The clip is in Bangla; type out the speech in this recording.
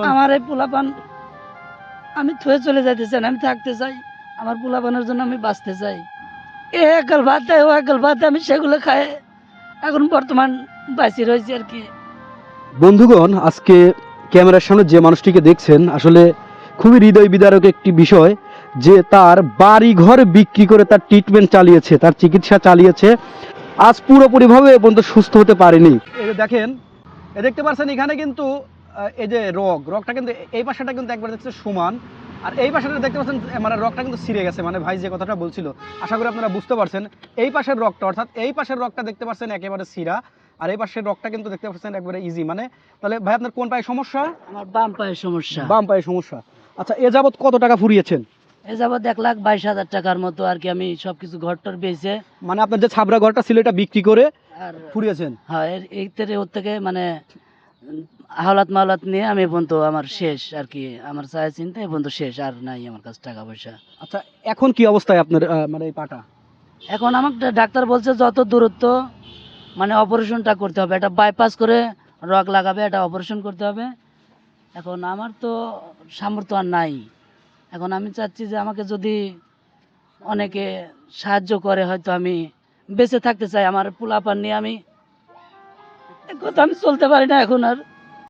আমার এই পোলাপান আমি থুয়ে চলে যাইতে চাই না, আমি থাকতে চাই। আমার পোলাপানের জন্য আমি বাঁচতে চাই। এ একাল ভাত দেয়, ও একাল ভাত দেয়, আমি সেগুলো খাই এখন বর্তমান বাঁচি রয়েছি আর কি। বন্ধুগণ, আজকে ক্যামেরার সামনে যে মানুষটিকে দেখছেন আসলে খুবই হৃদয় বিদারক একটি বিষয়, যে তার বাড়ি ঘর বিক্রি করে তার ট্রিটমেন্ট চালিয়েছে, তার চিকিৎসা চালিয়েছে, আজ পুরোপুরিভাবে এ পর্যন্ত সুস্থ হতে পারেনি। এই যে দেখেন, দেখতে পাচ্ছেন এখানে কিন্তু এই যে রগটা কিন্তু এই পাশাটা কিন্তু একবার দেখছে সমান, আর এই পাশাটা দেখতে পাচ্ছেন মানে রগটা কিন্তু ছিঁড়ে গেছে। মানে ভাই যে কথাটা বলছিল আশা করি আপনারা বুঝতে পারছেন। এই পাশের রগটা, অর্থাৎ এই পাশের রগটা দেখতে পাচ্ছেন একেবারে ছিঁড়া, আর এই পাশের রগটা কিন্তু দেখতে পাচ্ছেন একবারে ইজি। মানে তাহলে ভাই আপনার কোন পায়ে সমস্যা? আমার বাম পায়ের সমস্যা। বাম পায়ে সমস্যা। আচ্ছা, এ যাবৎ কত টাকা ফুরিয়েছেন? এ যাবৎ 1,22,000 টাকার মতো আর কি। আমি সবকিছু ঘরটর বেচে, মানে আপনার যে ছাবরা ঘরটা ছিল এটা বিক্রি করে আর ফুরিয়েছেন? হ্যাঁ ওর থেকে মানে হাওলাত মাওলাত নিয়ে আমি এ পর্যন্ত আমার শেষ আর কি। আমার চায় চিন্তা এ পর্যন্ত শেষ, আর নাই আমার কাছে টাকা পয়সা। আচ্ছা, এখন কি অবস্থায় আপনার মানে এই পাটা? এখন আমাকে ডাক্তার বলছে যত দূরত্ব মানে অপারেশনটা করতে হবে, এটা বাইপাস করে রগ লাগাবে, এটা অপারেশন করতে হবে। এখন আমার তো সামর্থ্য আর নাই। এখন আমি চাচ্ছি যে আমাকে যদি অনেকে সাহায্য করে, হয়তো আমি বেঁচে থাকতে চাই। আমার পোলাপান নিয়ে আমি চলতে পারি না এখন আর।